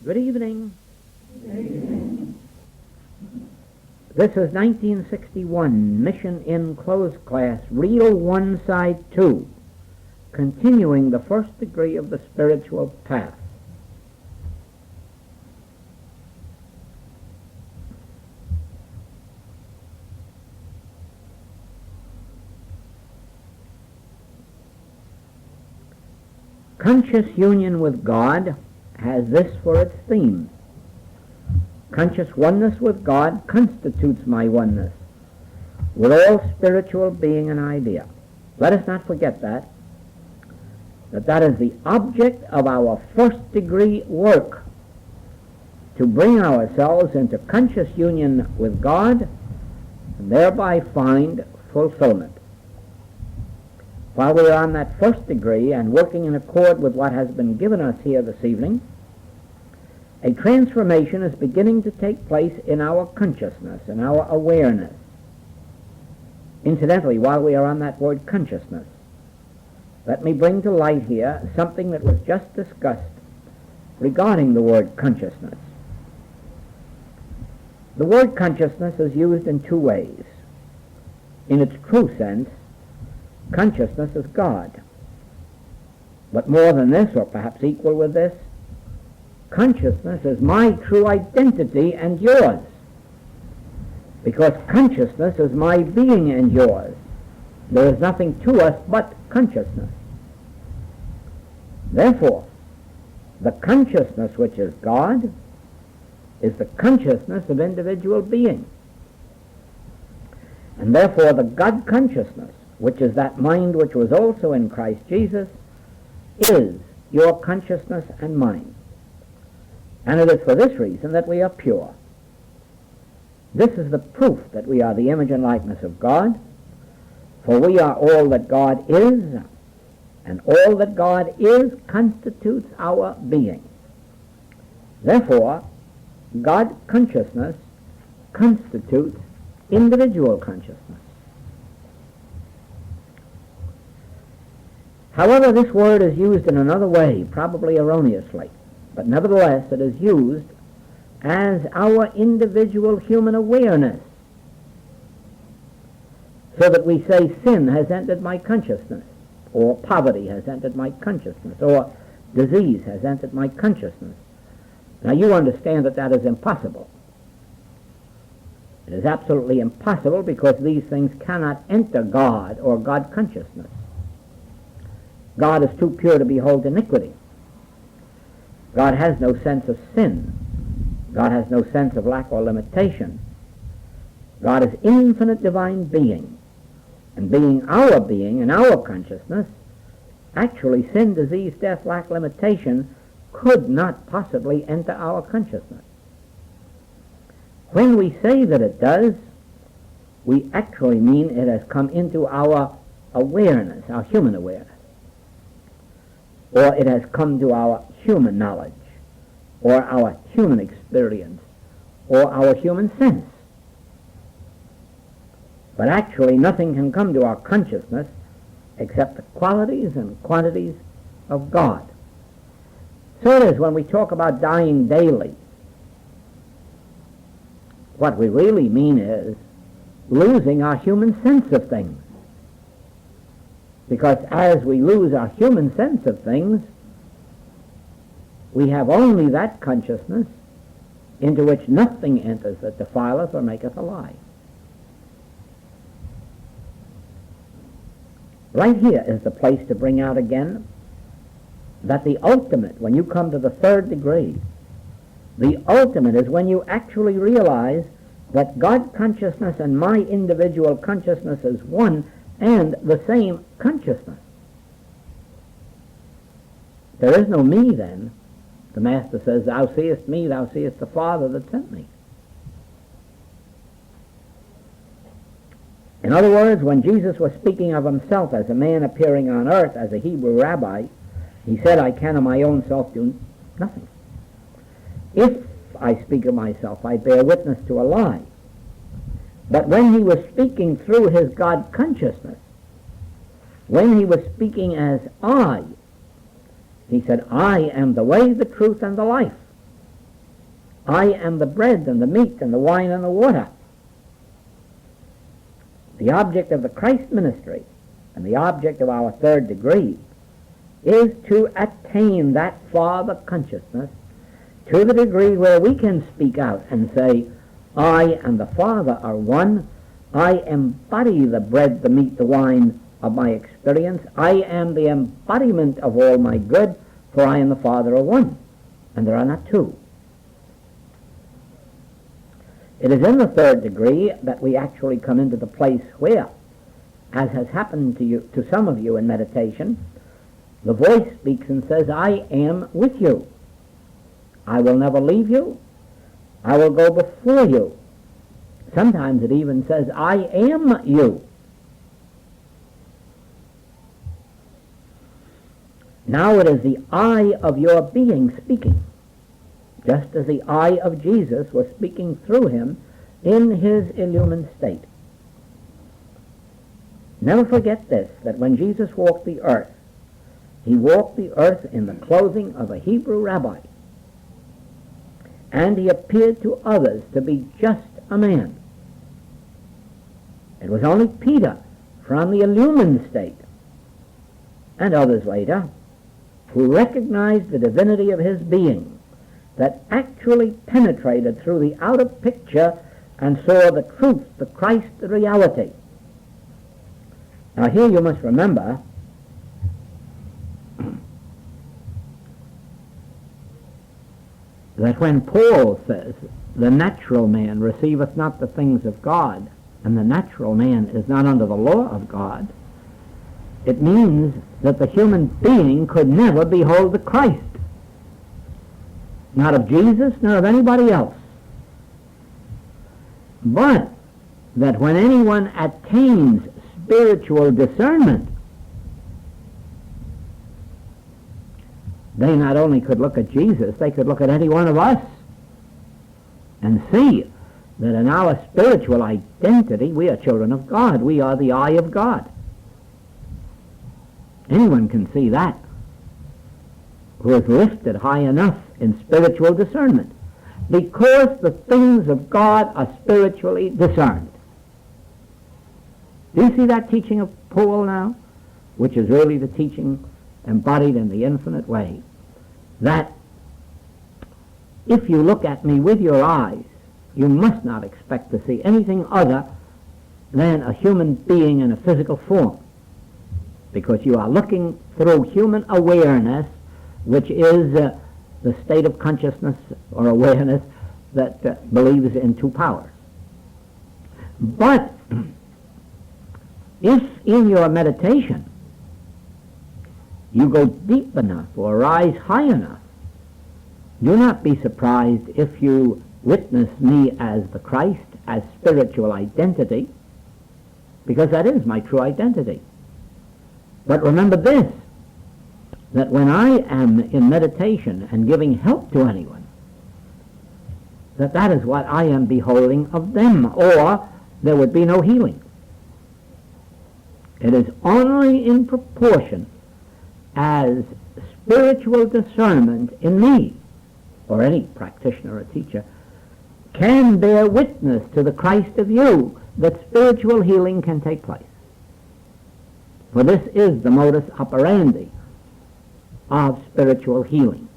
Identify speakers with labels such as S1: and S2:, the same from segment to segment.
S1: Good evening. This is 1961 Mission in Closed Class, Reel 1, Side 2, continuing the first degree of the spiritual path. Conscious union with God has this for its theme. Conscious oneness with God constitutes my oneness with all spiritual being and idea. Let us not forget that is the object of our first degree work, to bring ourselves into conscious union with God and thereby find fulfillment. While we are on that first degree and working in accord with what has been given us here this evening, a transformation is beginning to take place in our consciousness, in our awareness. Incidentally, while we are on that word consciousness, let me bring to light here something that was just discussed regarding the word consciousness. The word consciousness is used in two ways. In its true sense, consciousness is God. But more than this, or perhaps equal with this, consciousness is my true identity and yours, because consciousness is my being and yours. There is nothing to us but consciousness. Therefore, the consciousness which is God is the consciousness of individual being. And therefore the God consciousness, which is that mind which was also in Christ Jesus, is your consciousness and mine. And it is for this reason that we are pure. This is the proof that we are the image and likeness of God, for we are all that God is, and all that God is constitutes our being. Therefore, God consciousness constitutes individual consciousness. However, this word is used in another way, probably erroneously. But nevertheless, it is used as our individual human awareness, so that we say sin has entered my consciousness, or poverty has entered my consciousness, or disease has entered my consciousness. Now you understand that that is impossible. It is absolutely impossible, because these things cannot enter God or God consciousness. God is too pure to behold iniquity. God has no sense of sin. God has no sense of lack or limitation. God is infinite divine being. And being our being and our consciousness, actually sin, disease, death, lack, limitation could not possibly enter our consciousness. When we say that it does, we actually mean it has come into our awareness, our human awareness. Or it has come to our human knowledge, or our human experience, or our human sense. But actually nothing can come to our consciousness except the qualities and quantities of God. So it is when we talk about dying daily. What we really mean is losing our human sense of things. Because as we lose our human sense of things, we have only that consciousness into which nothing enters that defileth or maketh a lie. Right here is the place to bring out again that the ultimate, when you come to the third degree, the ultimate is when you actually realize that God consciousness and my individual consciousness is one and the same consciousness. There is no me then. The Master says, thou seest me, thou seest the Father that sent me. In other words, when Jesus was speaking of himself as a man appearing on earth as a Hebrew rabbi, he said, I can of my own self do nothing. If I speak of myself, I bear witness to a lie. But when he was speaking through his God consciousness, when he was speaking as I, he said, I am the way, the truth, and the life. I am the bread and the meat and the wine and the water. The object of the Christ ministry and the object of our third degree is to attain that Father consciousness to the degree where we can speak out and say, I and the Father are one. I embody the bread, the meat, the wine of my experience. I am the embodiment of all my good, for I and the Father are one, and there are not two. It is in the third degree that we actually come into the place where, as has happened to some of you in meditation, the voice speaks and says, I am with you. I will never leave you. I will go before you. Sometimes it even says, I am you. Now it is the I of your being speaking, just as the I of Jesus was speaking through him in his illumined state. Never forget this, that when Jesus walked the earth, he walked the earth in the clothing of a Hebrew rabbi, and he appeared to others to be just a man. It was only Peter, from the illumined state, and others later, who recognized the divinity of his being, that actually penetrated through the outer picture and saw the truth, the Christ, the reality. Now here you must remember that when Paul says, the natural man receiveth not the things of God, and the natural man is not under the law of God, it means that the human being could never behold the Christ, not of Jesus, nor of anybody else. But that when anyone attains spiritual discernment, they not only could look at Jesus, they could look at any one of us and see that in our spiritual identity we are children of God. We are the eye of God. Anyone can see that who is lifted high enough in spiritual discernment, because the things of God are spiritually discerned. Do you see that teaching of Paul now, which is really the teaching embodied in the infinite way, that if you look at me with your eyes, you must not expect to see anything other than a human being in a physical form, because you are looking through human awareness, which is the state of consciousness or awareness that believes in two powers. But if in your meditation you go deep enough or rise high enough, do not be surprised if you witness me as the Christ, as spiritual identity, because that is my true identity. But remember this, that when I am in meditation and giving help to anyone, that is what I am beholding of them, or there would be no healing. It is only in proportion as spiritual discernment in me, or any practitioner or teacher, can bear witness to the Christ of you, that spiritual healing can take place. For this is the modus operandi of spiritual healing.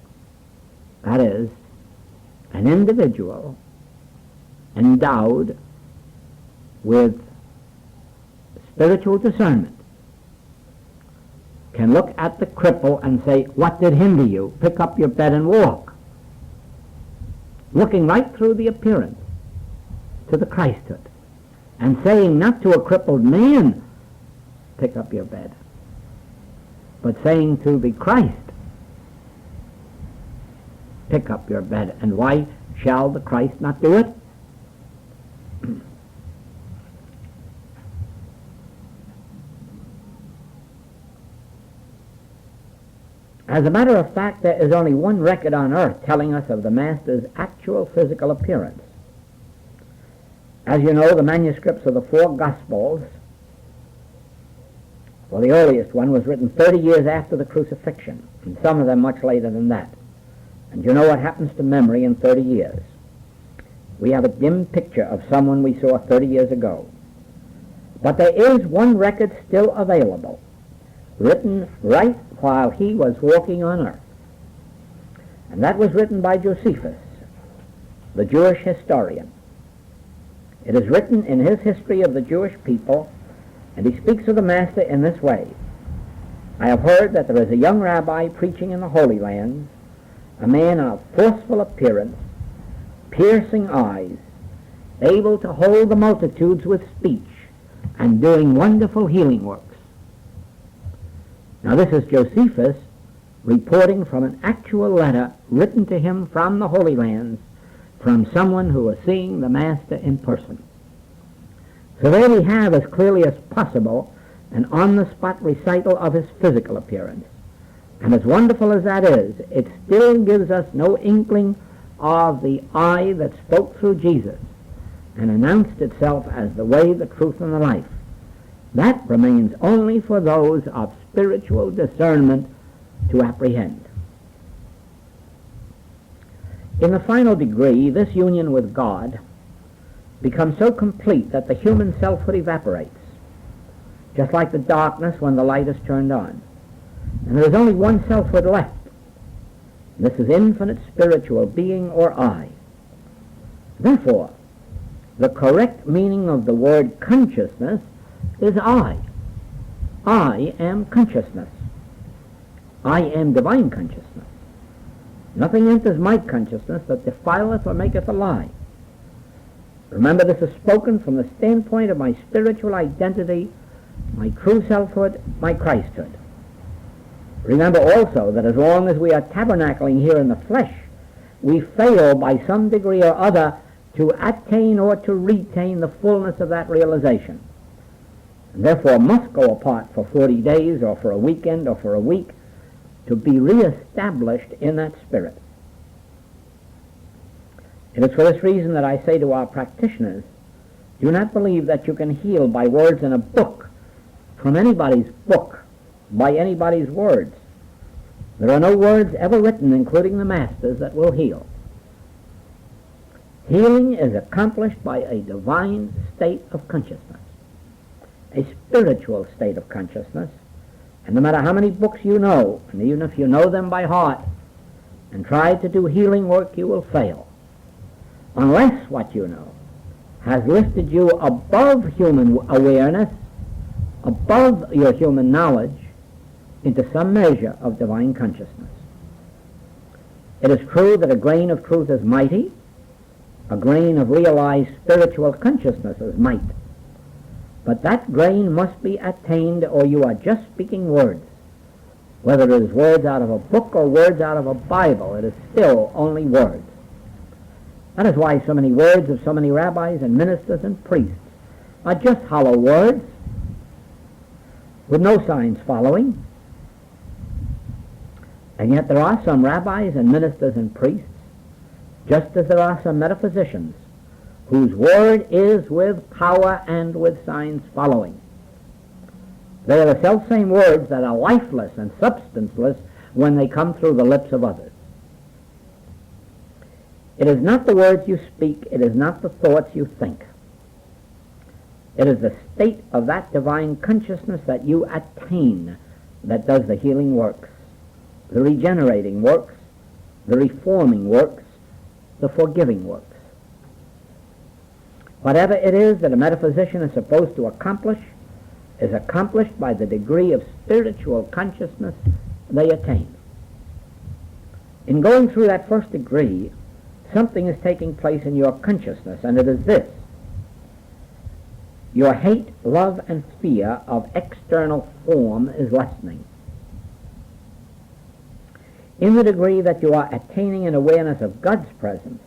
S1: That is, an individual endowed with spiritual discernment can look at the cripple and say, what did hinder you? Pick up your bed and walk. Looking right through the appearance to the Christhood, and saying not to a crippled man, pick up your bed, but saying to the Christ, pick up your bed. And why shall the Christ not do it? As a matter of fact, there is only one record on earth telling us of the Master's actual physical appearance. As you know, the manuscripts of the four Gospels, well, the earliest one was written 30 years after the crucifixion, and some of them much later than that. And you know what happens to memory in 30 years. We have a dim picture of someone we saw 30 years ago. But there is one record still available, written right while he was walking on earth. And that was written by Josephus, the Jewish historian. It is written in his history of the Jewish people, and he speaks of the Master in this way. I have heard that there is a young rabbi preaching in the Holy Lands, a man of forceful appearance, piercing eyes, able to hold the multitudes with speech, and doing wonderful healing works. Now this is Josephus reporting from an actual letter written to him from the Holy Lands, from someone who was seeing the Master in person. So there we have, as clearly as possible, an on-the-spot recital of his physical appearance. And as wonderful as that is, it still gives us no inkling of the eye that spoke through Jesus and announced itself as the way, the truth, and the life. That remains only for those of spiritual discernment to apprehend. In the final degree, this union with God becomes so complete that the human selfhood evaporates, just like the darkness when the light is turned on. And there is only one selfhood left. This is infinite spiritual being or I. Therefore, the correct meaning of the word consciousness is I. I am consciousness. I am divine consciousness. Nothing enters my consciousness that defileth or maketh a lie. Remember, this is spoken from the standpoint of my spiritual identity, my true selfhood, my Christhood. Remember also that as long as we are tabernacling here in the flesh, we fail by some degree or other to attain or to retain the fullness of that realization, and therefore must go apart for 40 days or for a weekend or for a week to be reestablished in that spirit. It is for this reason that I say to our practitioners, do not believe that you can heal by words in a book, from anybody's book, by anybody's words. There are no words ever written, including the Master's, that will heal. Healing is accomplished by a divine state of consciousness, a spiritual state of consciousness, and no matter how many books you know, and even if you know them by heart, and try to do healing work, you will fail, unless what you know has lifted you above human awareness, above your human knowledge, into some measure of divine consciousness. It is true that a grain of truth is mighty, a grain of realized spiritual consciousness is might. But that grain must be attained, or you are just speaking words. Whether it is words out of a book or words out of a Bible, it is still only words. That is why so many words of so many rabbis and ministers and priests are just hollow words with no signs following. And yet there are some rabbis and ministers and priests, just as there are some metaphysicians, whose word is with power and with signs following. They are the self-same words that are lifeless and substanceless when they come through the lips of others. It is not the words you speak, it is not the thoughts you think. It is the state of that divine consciousness that you attain that does the healing works, the regenerating works, the reforming works, the forgiving works. Whatever it is that a metaphysician is supposed to accomplish is accomplished by the degree of spiritual consciousness they attain. In going through that first degree, something is taking place in your consciousness, and it is this. Your hate, love, and fear of external form is lessening. In the degree that you are attaining an awareness of God's presence,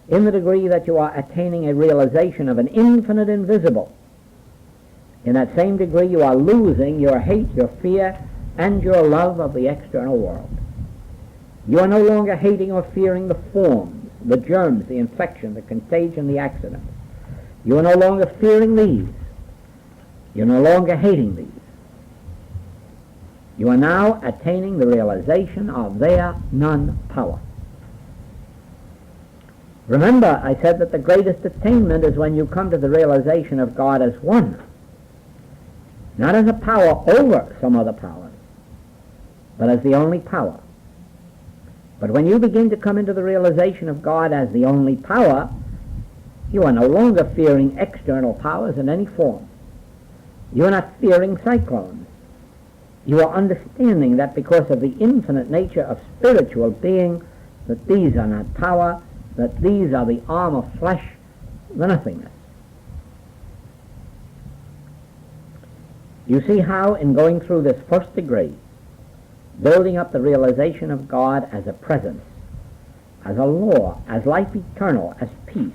S1: in the degree that you are attaining a realization of an infinite invisible, in that same degree you are losing your hate, your fear, and your love of the external world. You are no longer hating or fearing the forms, the germs, the infection, the contagion, the accident. You are no longer fearing these. You are no longer hating these. You are now attaining the realization of their non-power. Remember, I said that the greatest attainment is when you come to the realization of God as one, not as a power over some other powers, but as the only power. But when you begin to come into the realization of God as the only power, you are no longer fearing external powers in any form. You are not fearing cyclones. You are understanding that because of the infinite nature of spiritual being, that these are not power, that these are the arm of flesh, the nothingness. You see how in going through this first degree, building up the realization of God as a presence, as a law, as life eternal, as peace,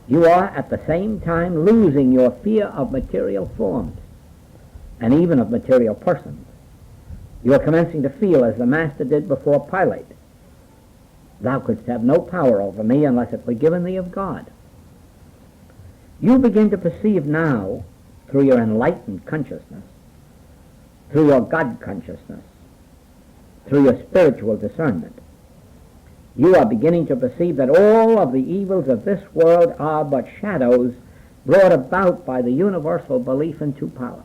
S1: you are at the same time losing your fear of material forms and even of material persons. You are commencing to feel as the Master did before Pilate, "Thou couldst have no power over me unless it were given thee of God." You begin to perceive now, through your enlightened consciousness, through your God consciousness, through your spiritual discernment, you are beginning to perceive that all of the evils of this world are but shadows brought about by the universal belief in two powers.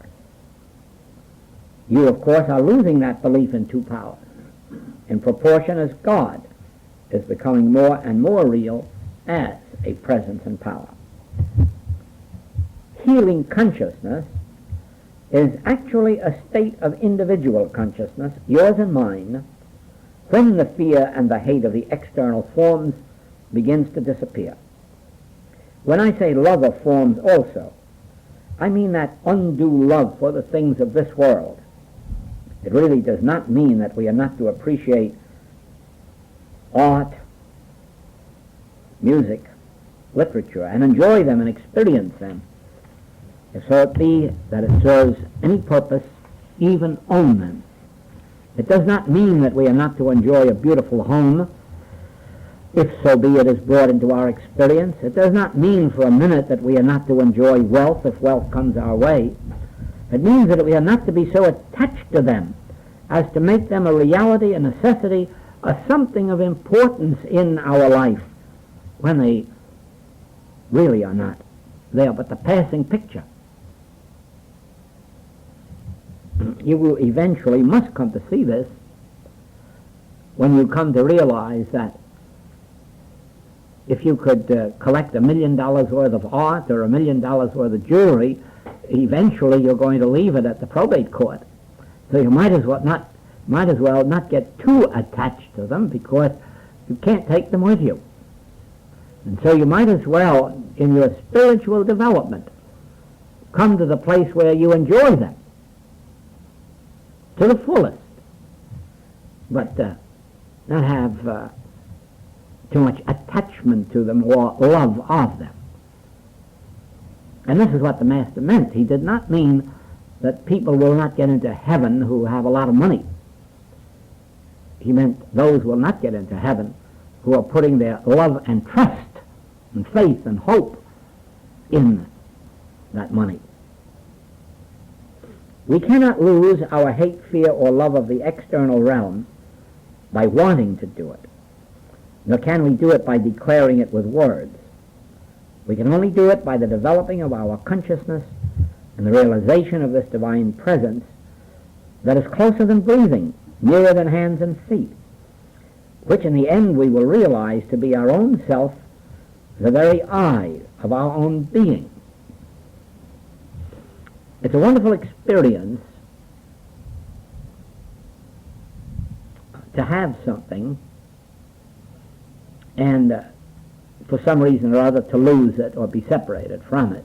S1: You, of course, are losing that belief in two powers in proportion as God is becoming more and more real as a presence and power. Healing consciousness is actually a state of individual consciousness, yours and mine, when the fear and the hate of the external forms begins to disappear. When I say love of forms also, I mean that undue love for the things of this world. It really does not mean that we are not to appreciate art, music, literature, and enjoy them and experience them, if so it be that it serves any purpose, even own them. It does not mean that we are not to enjoy a beautiful home, if so be it is brought into our experience. It does not mean for a minute that we are not to enjoy wealth if wealth comes our way. It means that we are not to be so attached to them as to make them a reality, a necessity, a something of importance in our life, when they really are not. They are but the passing picture. You will eventually must come to see this when you come to realize that if you could collect $1 million worth of art or $1 million worth of jewelry, eventually you're going to leave it at the probate court. So you might as well not get too attached to them, because you can't take them with you. And so you might as well, in your spiritual development, come to the place where you enjoy them to the fullest, but not have too much attachment to them or love of them. And this is what the Master meant. He did not mean that people will not get into heaven who have a lot of money. He meant those will not get into heaven who are putting their love and trust and faith and hope in that money. We cannot lose our hate, fear, or love of the external realm by wanting to do it, nor can we do it by declaring it with words. We can only do it by the developing of our consciousness and the realization of this divine presence that is closer than breathing, nearer than hands and feet, which in the end we will realize to be our own self, the very eye of our own being. It's a wonderful experience to have something and for some reason or other to lose it or be separated from it.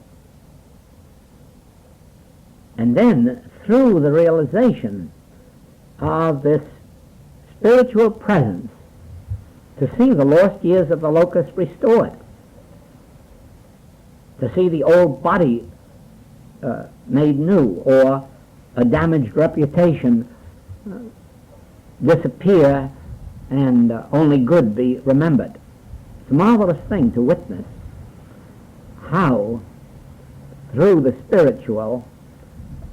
S1: And then through the realization of this spiritual presence to see the lost years of the locust restored, to see the old body made new, or a damaged reputation disappear and only good be remembered. It's a marvelous thing to witness how through the spiritual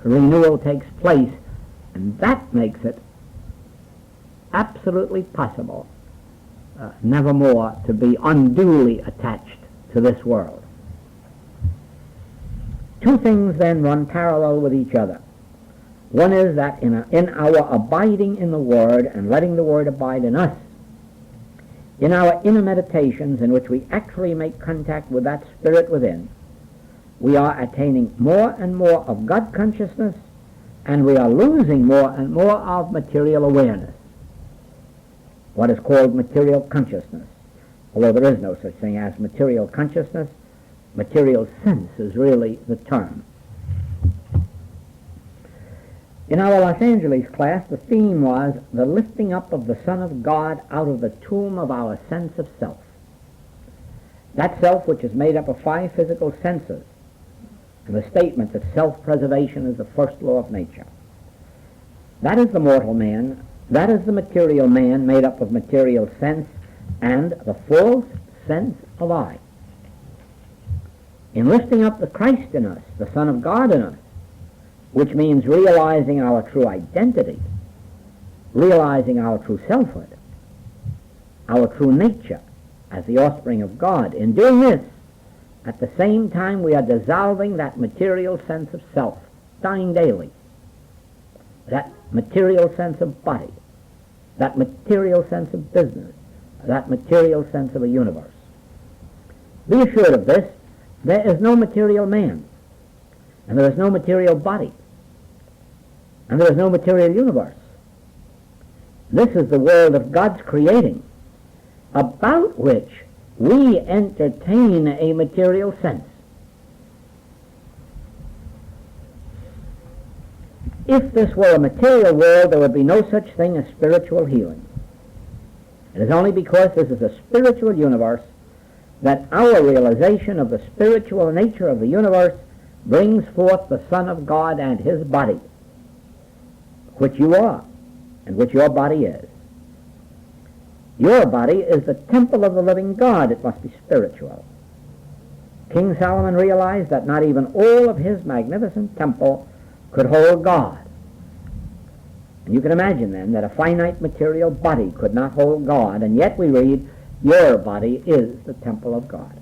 S1: renewal takes place, and that makes it absolutely possible nevermore to be unduly attached to this world. Two things then run parallel with each other. One is that in our abiding in the Word and letting the Word abide in us, in our inner meditations in which we actually make contact with that Spirit within, we are attaining more and more of God consciousness, and we are losing more and more of material awareness, what is called material consciousness. Although there is no such thing as material consciousness, material sense is really the term. In our Los Angeles class, the theme was the lifting up of the Son of God out of the tomb of our sense of self. That self which is made up of 5 physical senses, and the statement that self-preservation is the first law of nature. That is the mortal man, that is the material man made up of material sense and the false sense of I. In lifting up the Christ in us, the Son of God in us, which means realizing our true identity, realizing our true selfhood, our true nature as the offspring of God. In doing this, at the same time we are dissolving that material sense of self, dying daily, that material sense of body, that material sense of business, that material sense of a universe. Be assured of this, there is no material man, and there is no material body, and there is no material universe. This is the world of God's creating, about which we entertain a material sense. If this were a material world, there would be no such thing as spiritual healing. It is only because this is a spiritual universe that our realization of the spiritual nature of the universe brings forth the Son of God and his body, which you are, and which your body is. Your body is the temple of the living God. It must be spiritual. King Solomon realized that not even all of his magnificent temple could hold God. And you can imagine then that a finite material body could not hold God, and yet we read, your body is the temple of God.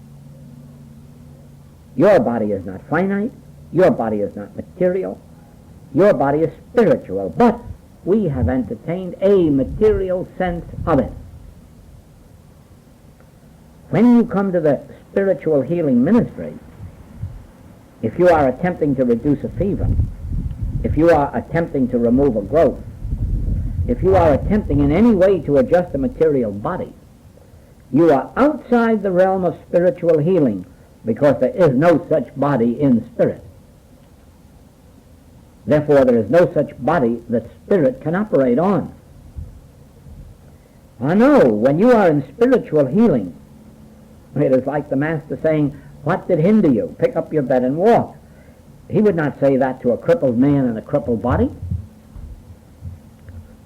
S1: Your body is not finite, your body is not material, your body is spiritual, but we have entertained a material sense of it. When you come to the spiritual healing ministry, if you are attempting to reduce a fever, if you are attempting to remove a growth, if you are attempting in any way to adjust a material body, you are outside the realm of spiritual healing, because there is no such body in spirit. Therefore, there is no such body that spirit can operate on. I know, when you are in spiritual healing, it is like the Master saying, what did hinder you? Pick up your bed and walk. He would not say that to a crippled man in a crippled body,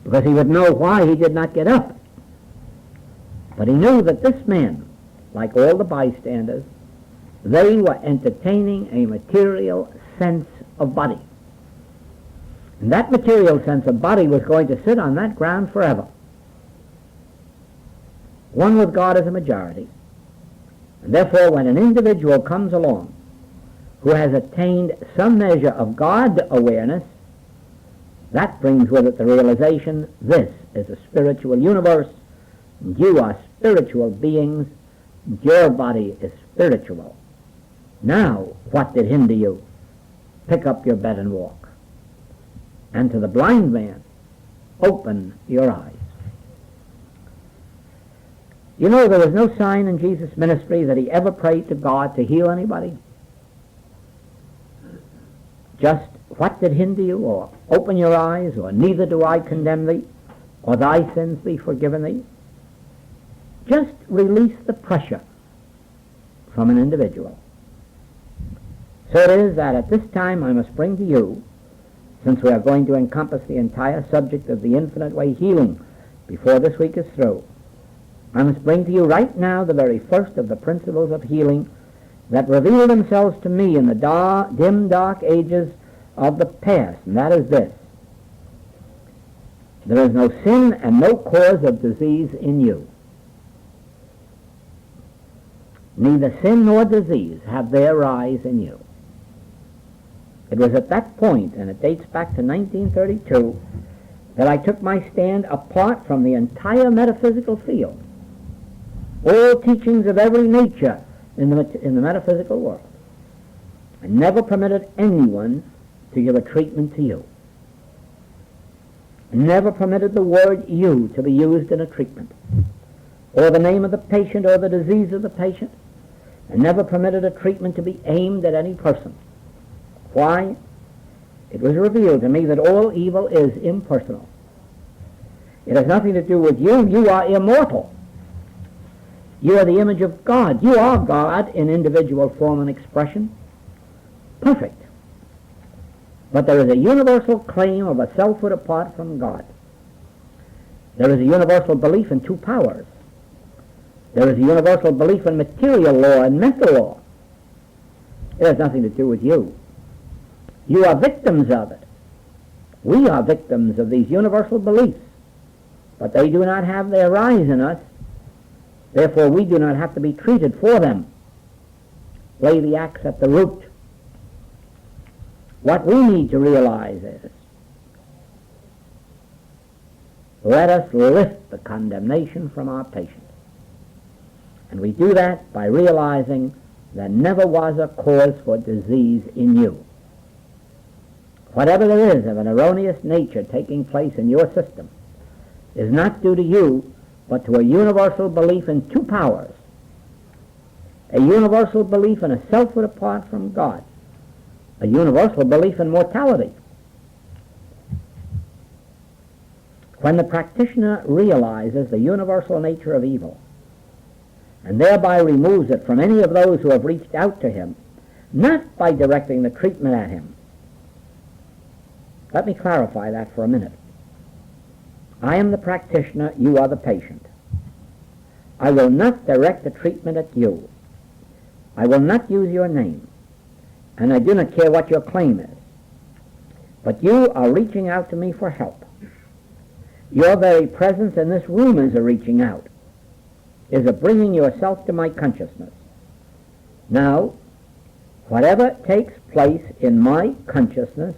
S1: because he would know why he did not get up. But he knew that this man, like all the bystanders, they were entertaining a material sense of body. And that material sense of body was going to sit on that ground forever. One with God is a majority. And therefore, when an individual comes along who has attained some measure of God awareness, that brings with it the realization, this is a spiritual universe, and you are spiritual beings, and your body is spiritual. Now, what did hinder you? Pick up your bed and walk. And to the blind man, open your eyes. You know, there was no sign in Jesus' ministry that he ever prayed to God to heal anybody. Just, what did hinder you? Or open your eyes, or neither do I condemn thee, or thy sins be forgiven thee. Just release the pressure from an individual. So it is that at this time I must bring to you, since we are going to encompass the entire subject of the infinite way healing before this week is through, I must bring to you right now the very first of the principles of healing that reveal themselves to me in the dim, dark ages of the past, and that is this. There is no sin and no cause of disease in you. neither sin nor disease have their rise in you. It was at that point, and it dates back to 1932, that I took my stand apart from the entire metaphysical field, all teachings of every nature in the metaphysical world. I never permitted anyone to give a treatment to you. I never permitted the word "you" to be used in a treatment, or the name of the patient or the disease of the patient. I never permitted a treatment to be aimed at any person. Why? It was revealed to me that all evil is impersonal. It has nothing to do with you. You are immortal. You are the image of God. You are God in individual form and expression. Perfect. But there is a universal claim of a selfhood apart from God. There is a universal belief in two powers. There is a universal belief in material law and mental law. It has nothing to do with you. You are victims of it. We are victims of these universal beliefs, but they do not have their rise in us. Therefore, we do not have to be treated for them. Lay the axe at the root. What we need to realize is, let us lift the condemnation from our patient. And we do that by realizing there never was a cause for disease in you. Whatever there is of an erroneous nature taking place in your system is not due to you, but to a universal belief in two powers, a universal belief in a selfhood apart from God, a universal belief in mortality. When the practitioner realizes the universal nature of evil, and thereby removes it from any of those who have reached out to him, not by directing the treatment at him. Let me clarify that for a minute. I am the practitioner, you are the patient. I will not direct the treatment at you. I will not use your name, and I do not care what your claim is. But you are reaching out to me for help. Your very presence in this room is a reaching out, is a bringing yourself to my consciousness. Now, whatever takes place in my consciousness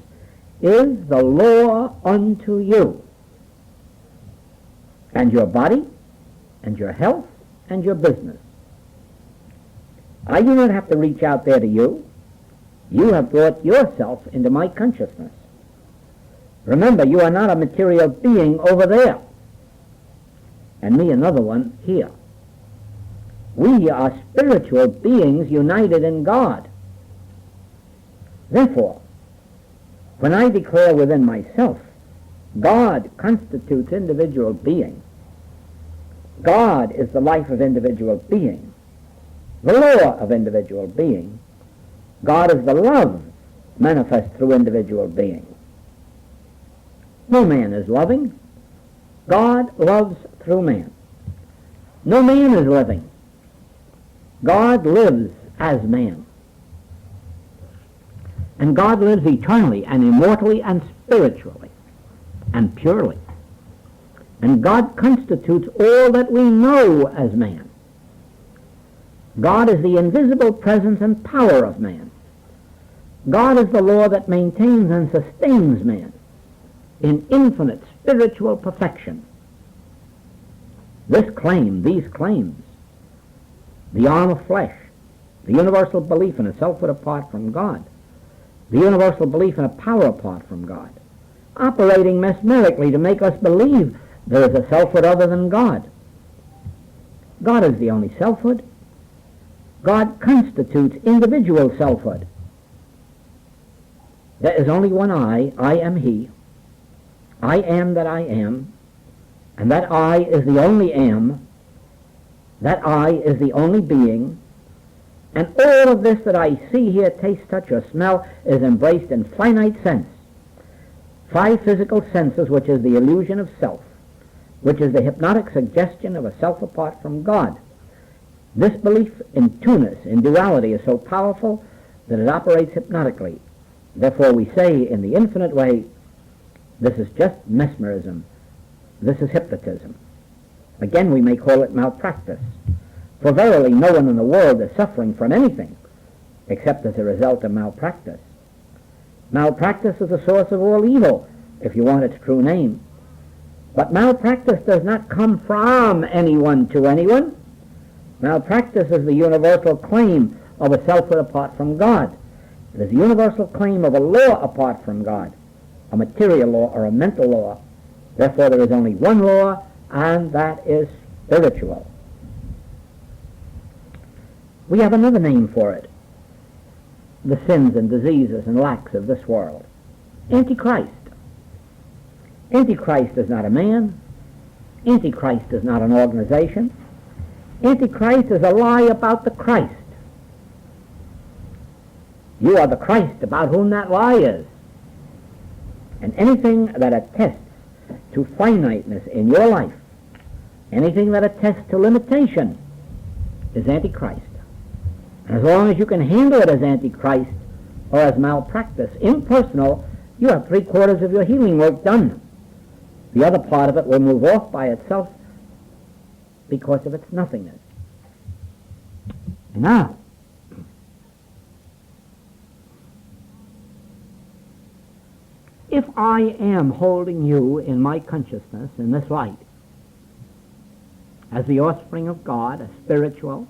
S1: is the law unto you, and your body, and your health, and your business. I do not have to reach out there to you. You have brought yourself into my consciousness. Remember, you are not a material being over there, and me another one here. We are spiritual beings united in God. Therefore, when I declare within myself, God constitutes individual being, God is the life of individual being, the law of individual being, God is the love manifest through individual being. No man is loving. God loves through man. No man is living. God lives as man. And God lives eternally and immortally and spiritually and purely. And God constitutes all that we know as man. God is the invisible presence and power of man. God is the law that maintains and sustains man in infinite spiritual perfection. This claim, these claims, the arm of flesh, the universal belief in a selfhood apart from God, the universal belief in a power apart from God, operating mesmerically to make us believe there is a selfhood other than God. God is the only selfhood. God constitutes individual selfhood. There is only one I am He. I am that I am, and that I is the only am. That I is the only being, and all of this that I see, hear, taste, touch, or smell is embraced in finite sense. 5 physical senses, which is the illusion of self, which is the hypnotic suggestion of a self apart from God. This belief in two-ness, in duality, is so powerful that it operates hypnotically. Therefore we say in the infinite way, this is just mesmerism. This is hypnotism. Again, we may call it malpractice. For verily no one in the world is suffering from anything except as a result of malpractice. Malpractice is the source of all evil, if you want its true name. But malpractice does not come from anyone to anyone. Malpractice is the universal claim of a selfhood apart from God. It is the universal claim of a law apart from God, a material law or a mental law. Therefore there is only one law, and that is spiritual. We have another name for it: the sins and diseases and lacks of this world. Antichrist. Antichrist is not a man. Antichrist is not an organization. Antichrist is a lie about the Christ. You are the Christ about whom that lie is. And anything that attests to finiteness in your life, anything that attests to limitation, is Antichrist. And as long as you can handle it as Antichrist or as malpractice, impersonal, you have 3/4 of your healing work done. The other part of it will move off by itself because of its nothingness. Now, if I am holding you in my consciousness in this light as the offspring of God, a spiritual,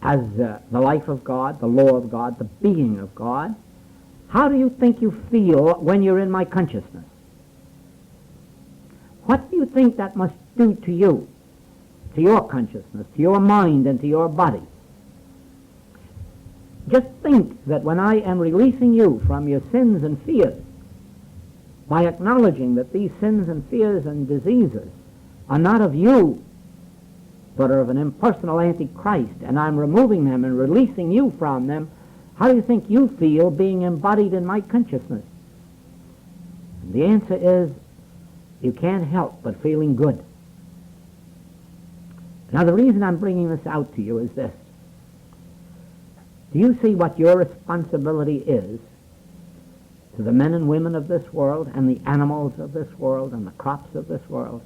S1: as the life of God, the law of God, the being of God, how do you think you feel when you're in my consciousness? What do you think that must do to you, to your consciousness, to your mind, and to your body? Just think that when I am releasing you from your sins and fears, by acknowledging that these sins and fears and diseases are not of you, but are of an impersonal Antichrist, and I'm removing them and releasing you from them, how do you think you feel being embodied in my consciousness? And the answer is, you can't help but feeling good. Now, the reason I'm bringing this out to you is this. Do you see what your responsibility is to the men and women of this world and the animals of this world and the crops of this world?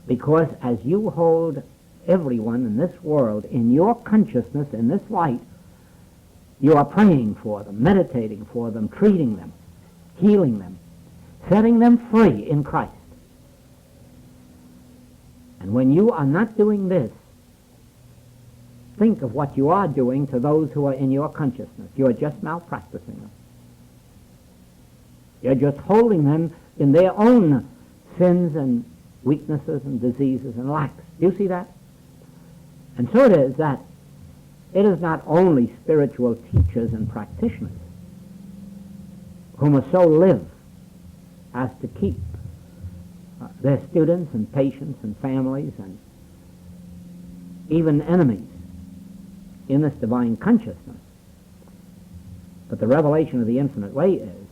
S1: Because as you hold everyone in this world in your consciousness, in this light, you are praying for them, meditating for them, treating them, healing them, setting them free in Christ. And when you are not doing this, think of what you are doing to those who are in your consciousness. You are just malpracticing them. You're just holding them in their own sins and weaknesses and diseases and lacks. Do you see that? And so it is that it is not only spiritual teachers and practitioners who must so live as to keep their students and patients and families and even enemies in this divine consciousness. But the revelation of the infinite way is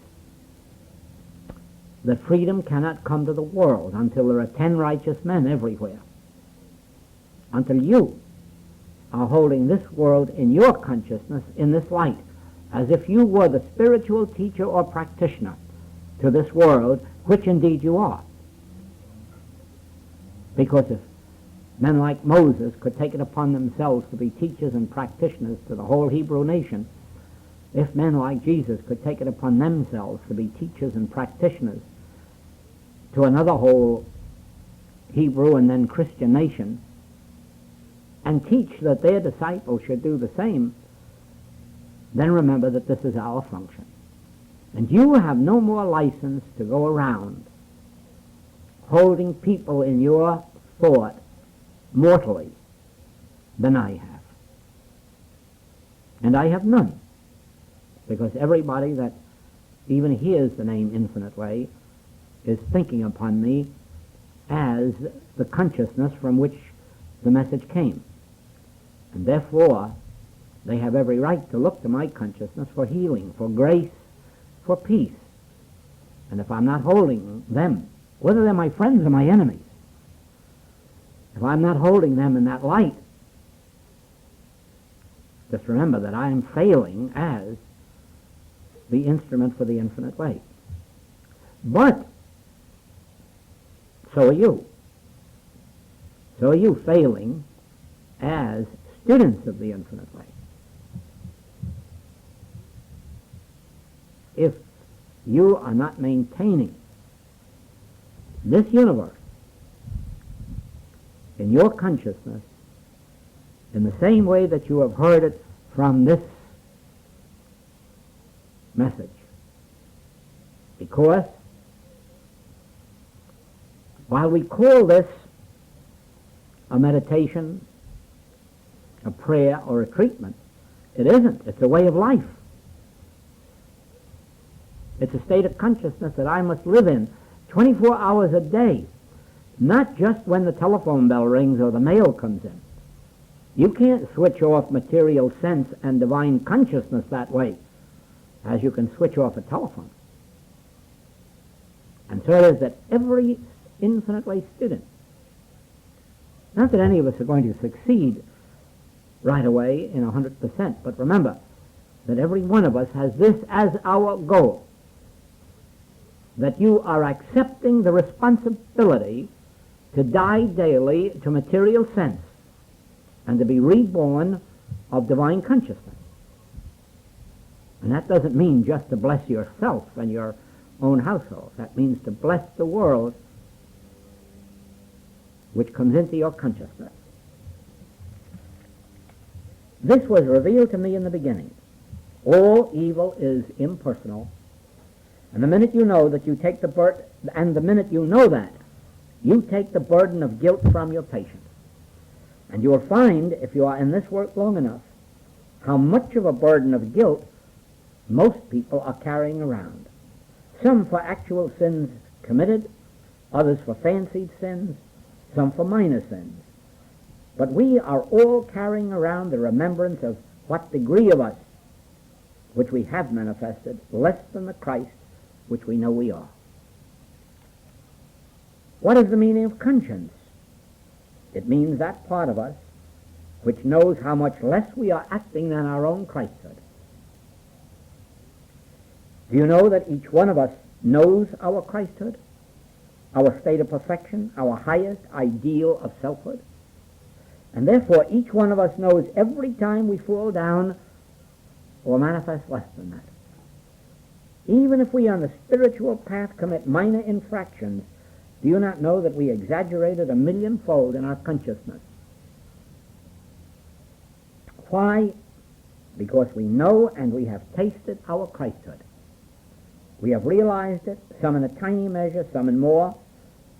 S1: that freedom cannot come to the world until there are 10 righteous men everywhere. Until you are holding this world in your consciousness in this light, as if you were the spiritual teacher or practitioner to this world, which indeed you are. Because if men like Moses could take it upon themselves to be teachers and practitioners to the whole Hebrew nation, if men like Jesus could take it upon themselves to be teachers and practitioners to another whole Hebrew and then Christian nation, and teach that their disciples should do the same, then remember that this is our function. And you have no more license to go around holding people in your thought mortally than I have. And I have none, because everybody that even hears the name Infinite Way is thinking upon me as the consciousness from which the message came. And therefore, they have every right to look to my consciousness for healing, for grace, for peace. And if I'm not holding them, whether they're my friends or my enemies, if I'm not holding them in that light, just remember that I am failing as the instrument for the infinite way. But so are you. so are you failing as students of the infinite light. If you are not maintaining this universe in your consciousness in the same way that you have heard it from this message, because while we call this a meditation, a prayer, or a treatment, it isn't. It's a way of life. It's a state of consciousness that I must live in 24 hours a day, not just when the telephone bell rings or the mail comes in. You can't switch off material sense and divine consciousness that way, as you can switch off a telephone. And so it is that every infinite way student, not that any of us are going to succeed right away in 100%, but remember that every one of us has this as our goal, that you are accepting the responsibility to die daily to material sense and to be reborn of divine consciousness. And that doesn't mean just to bless yourself and your own household. That means to bless the world which comes into your consciousness. This was revealed to me in the beginning. All evil is impersonal. And the minute you know that you take the burden, and the minute you know that, you take the burden of guilt from your patient. And you will find, if you are in this work long enough, how much of a burden of guilt most people are carrying around. Some for actual sins committed, others for fancied sins, some for minor sins. But we are all carrying around the remembrance of what degree of us, which we have manifested, less than the Christ which we know we are. What is the meaning of conscience? It means that part of us which knows how much less we are acting than our own Christhood. Do you know that each one of us knows our Christhood, our state of perfection, our highest ideal of selfhood? And therefore each one of us knows every time we fall down or manifest less than that. Even if we on the spiritual path commit minor infractions, do you not know that we exaggerated 1,000,000-fold in our consciousness? Why? Because we know and we have tasted our Christhood. We have realized it, some in a tiny measure, some in more,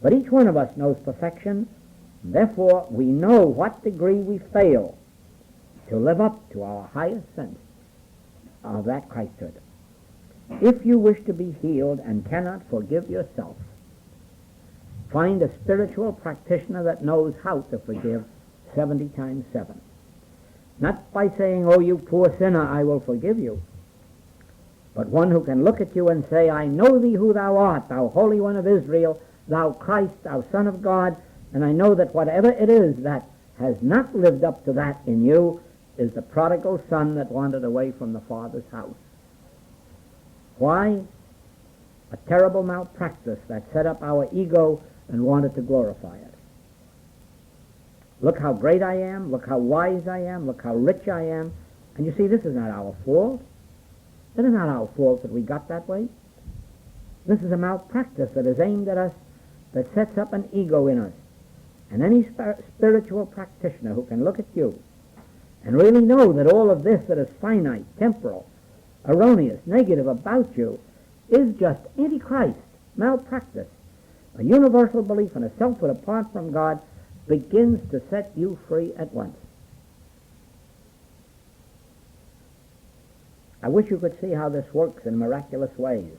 S1: but each one of us knows perfection, and therefore we know what degree we fail to live up to our highest sense of that Christhood. If you wish to be healed and cannot forgive yourself, find a spiritual practitioner that knows how to forgive 70 times 7. Not by saying, "Oh, you poor sinner, I will forgive you," but one who can look at you and say, "I know thee who thou art, thou Holy One of Israel, thou Christ, thou Son of God, and I know that whatever it is that has not lived up to that in you is the prodigal son that wandered away from the Father's house." Why? A terrible malpractice that set up our ego and wanted to glorify it. Look how great I am, look how wise I am, look how rich I am. And you see, this is not our fault. It is not our fault that we got that way. This is a malpractice that is aimed at us, that sets up an ego in us. And any spiritual practitioner who can look at you and really know that all of this that is finite, temporal, erroneous, negative about you is just antichrist, malpractice, a universal belief in a selfhood apart from God, begins to set you free at once. I wish you could see how this works in miraculous ways.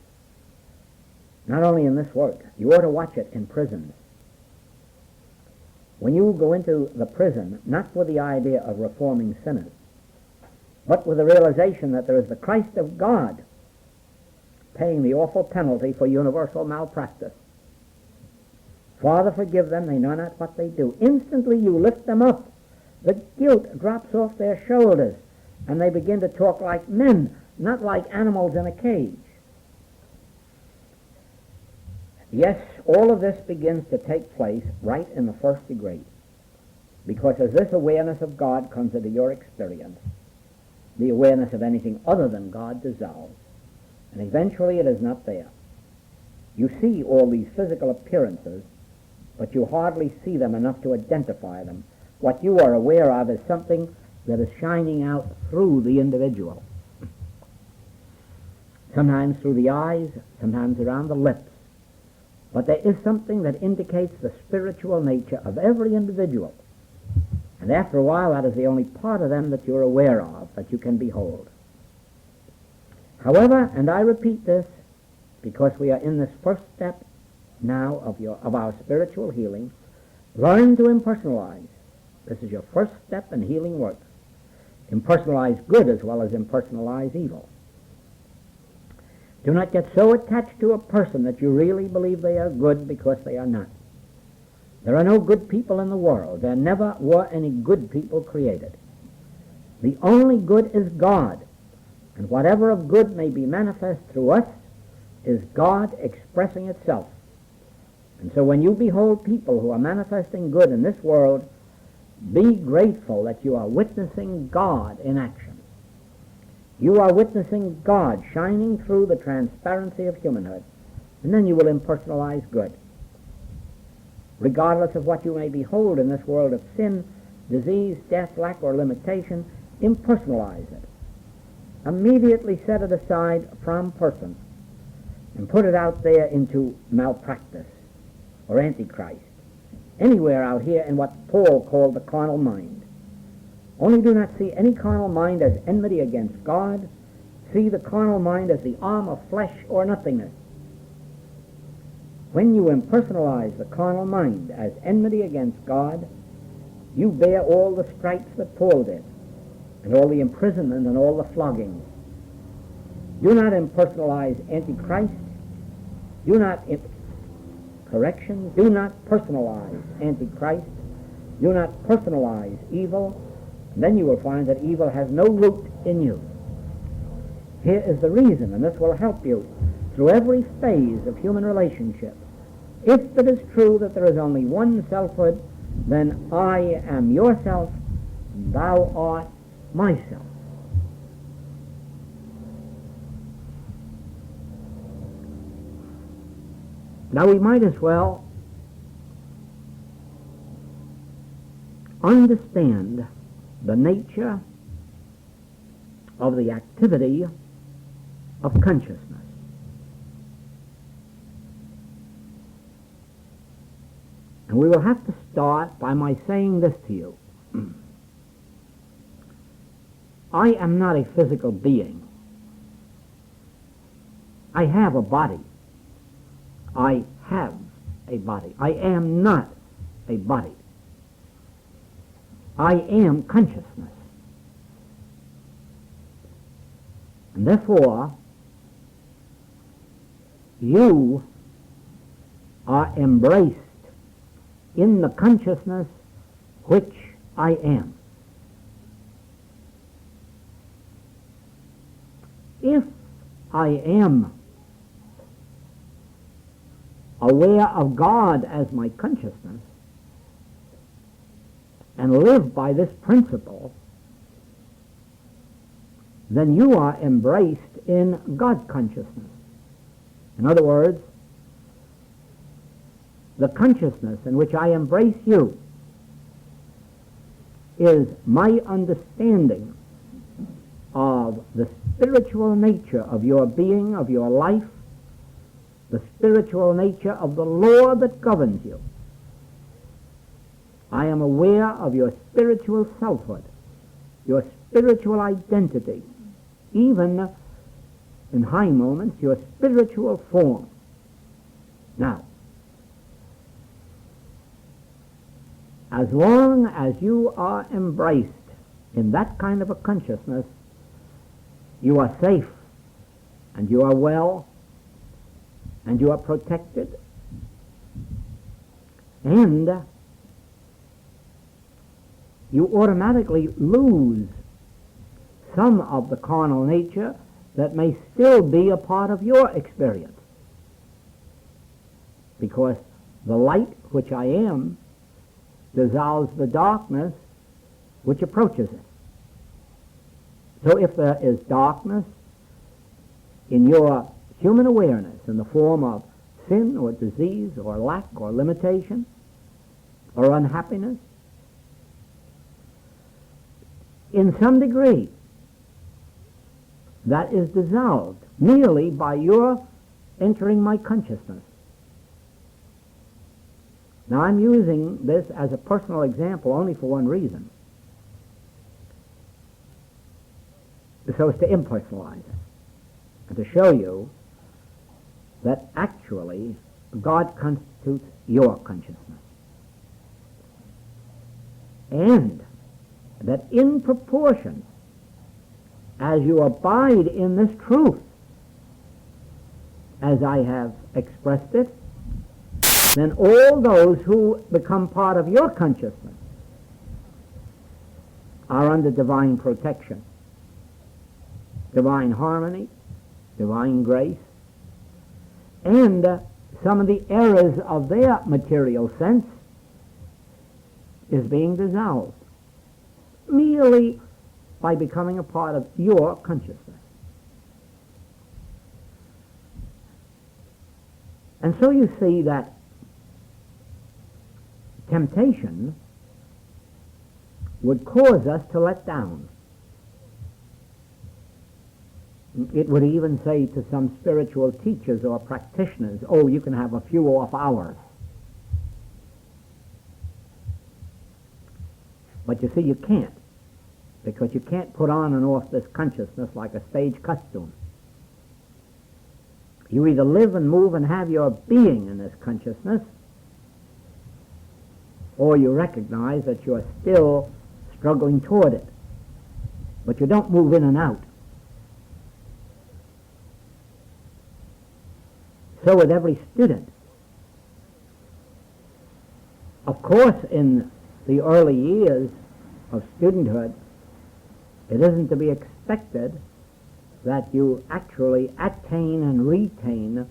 S1: Not only in this work, you ought to watch it in prisons. When you go into the prison, not with the idea of reforming sinners, but with the realization that there is the Christ of God paying the awful penalty for universal malpractice. Father, forgive them, they know not what they do. Instantly you lift them up. The guilt drops off their shoulders, and they begin to talk like men, not like animals in a cage. Yes, all of this begins to take place right in the first degree. Because as this awareness of God comes into your experience, the awareness of anything other than God dissolves, and eventually it is not there. You see all these physical appearances, but you hardly see them enough to identify them. What you are aware of is something that is shining out through the individual. Sometimes through the eyes, sometimes around the lips. But there is something that indicates the spiritual nature of every individual. And after a while, that is the only part of them that you're aware of, that you can behold. However, and I repeat this, because we are in this first step now of our spiritual healing, learn to impersonalize. This is your first step in healing work. Impersonalize good as well as impersonalize evil. Do not get so attached to a person that you really believe they are good because they are not. There are no good people in the world. There never were any good people created. The only good is God, and whatever of good may be manifest through us is God expressing itself. And so when you behold people who are manifesting good in this world, be grateful that you are witnessing God in action. You are witnessing God shining through the transparency of humanhood, and then you will impersonalize good. Regardless of what you may behold in this world of sin, disease, death, lack, or limitation, impersonalize it. Immediately set it aside from person and put it out there into malpractice or antichrist, anywhere out here in what Paul called the carnal mind. Only do not see any carnal mind as enmity against God. See the carnal mind as the arm of flesh or nothingness. When you impersonalize the carnal mind as enmity against God, you bear all the stripes that Paul did, and all the imprisonment and all the floggings. Do not impersonalize Antichrist. Do not personalize Antichrist. Do not personalize evil. And then you will find that evil has no root in you. Here is the reason, and this will help you through every phase of human relationships. If it is true that there is only one selfhood, then I am yourself, and thou art myself. Now we might as well understand the nature of the activity of consciousness. And we will have to start by my saying this to you. I am not a physical being. I have a body. I have a body. I am not a body. I am consciousness. And therefore, you are embraced in the consciousness which I am. If I am aware of God as my consciousness and live by this principle, then you are embraced in God consciousness. In other words, the consciousness in which I embrace you is my understanding of the spiritual nature of your being, of your life, the spiritual nature of the law that governs you. I am aware of your spiritual selfhood, your spiritual identity, even in high moments, your spiritual form. Now, as long as you are embraced in that kind of a consciousness, you are safe, and you are well, and you are protected, and you automatically lose some of the carnal nature that may still be a part of your experience. Because the light which I am dissolves the darkness which approaches it. So if there is darkness in your human awareness in the form of sin or disease or lack or limitation or unhappiness, in some degree that is dissolved merely by your entering my consciousness. Now I'm using this as a personal example only for one reason, so as to impersonalize it and to show you that actually God constitutes your consciousness, and that in proportion as you abide in this truth as I have expressed it, then all those who become part of your consciousness are under divine protection, divine harmony, divine grace, and some of the errors of their material sense is being dissolved merely by becoming a part of your consciousness. And so you see that temptation would cause us to let down. It would even say to some spiritual teachers or practitioners, oh, you can have a few off hours. But you see, you can't, because you can't put on and off this consciousness like a stage costume. You either live and move and have your being in this consciousness, or you recognize that you're still struggling toward it, but you don't move in and out. So with every student. Of course, in the early years of studenthood, it isn't to be expected that you actually attain and retain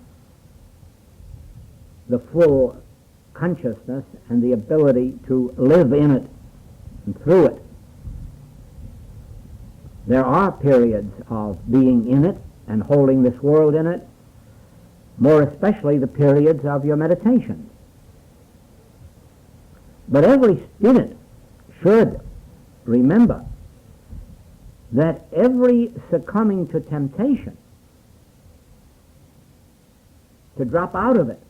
S1: the full consciousness and the ability to live in it and through it. There are periods of being in it and holding this world in it, more especially the periods of your meditation. But every student should remember that every succumbing to temptation to drop out of it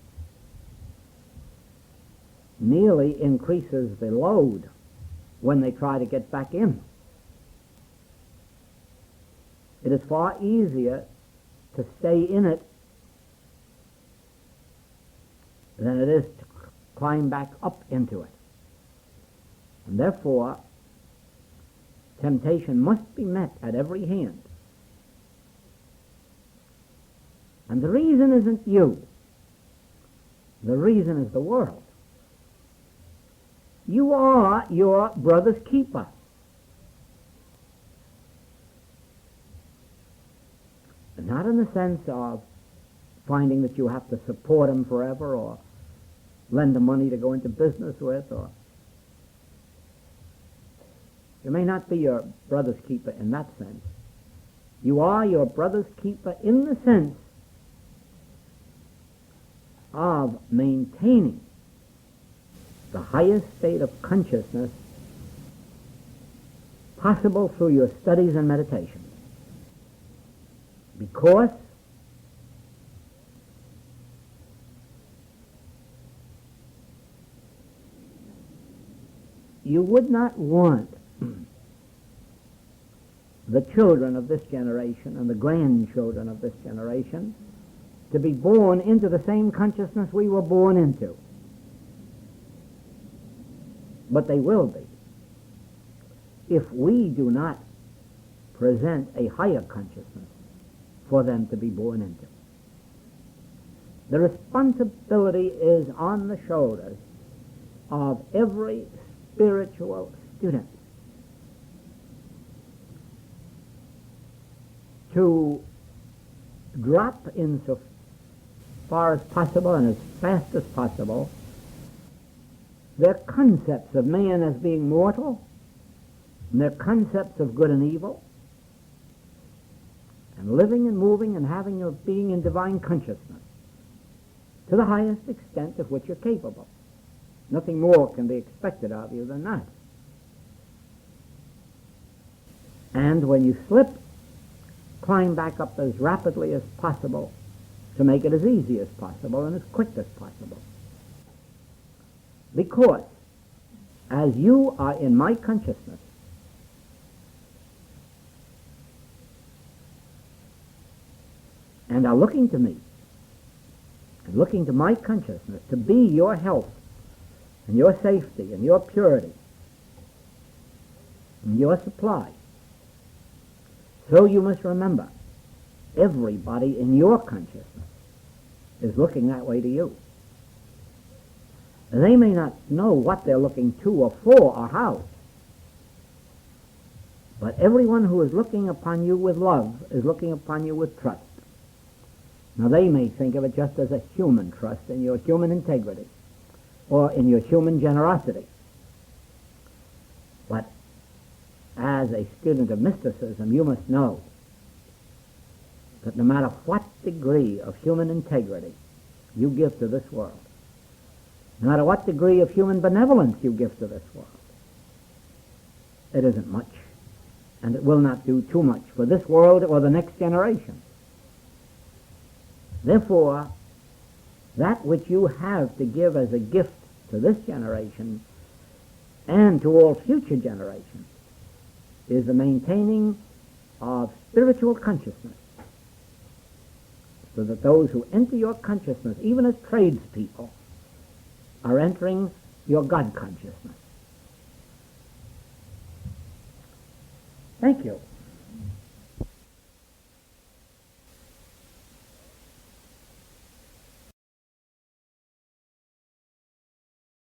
S1: merely increases the load when they try to get back in. It is far easier to stay in it than it is to climb back up into it. And therefore, temptation must be met at every hand. And the reason isn't you. The reason is the world. You are your brother's keeper. And not in the sense of finding that you have to support him forever or lend him money to go into business with, or you may not be your brother's keeper in that sense. You are your brother's keeper in the sense of maintaining the highest state of consciousness possible through your studies and meditations. Because you would not want the children of this generation and the grandchildren of this generation to be born into the same consciousness we were born into. But they will be, if we do not present a higher consciousness for them to be born into. The responsibility is on the shoulders of every spiritual student to drop in so far as possible and as fast as possible their concepts of man as being mortal, and their concepts of good and evil, and living and moving and having your being in divine consciousness to the highest extent of which you're capable. Nothing more can be expected of you than that. And when you slip, climb back up as rapidly as possible to make it as easy as possible and as quick as possible. Because as you are in my consciousness, and are looking to me, and looking to my consciousness to be your health, and your safety, and your purity, and your supply, so you must remember, everybody in your consciousness is looking that way to you. They may not know what they're looking to or for or how, but everyone who is looking upon you with love is looking upon you with trust. Now they may think of it just as a human trust in your human integrity or in your human generosity. But as a student of mysticism, you must know that no matter what degree of human integrity you give to this world, no matter what degree of human benevolence you give to this world, it isn't much, and it will not do too much for this world or the next generation. Therefore, that which you have to give as a gift to this generation and to all future generations is the maintaining of spiritual consciousness, so that those who enter your consciousness, even as tradespeople, are entering your God consciousness. Thank you.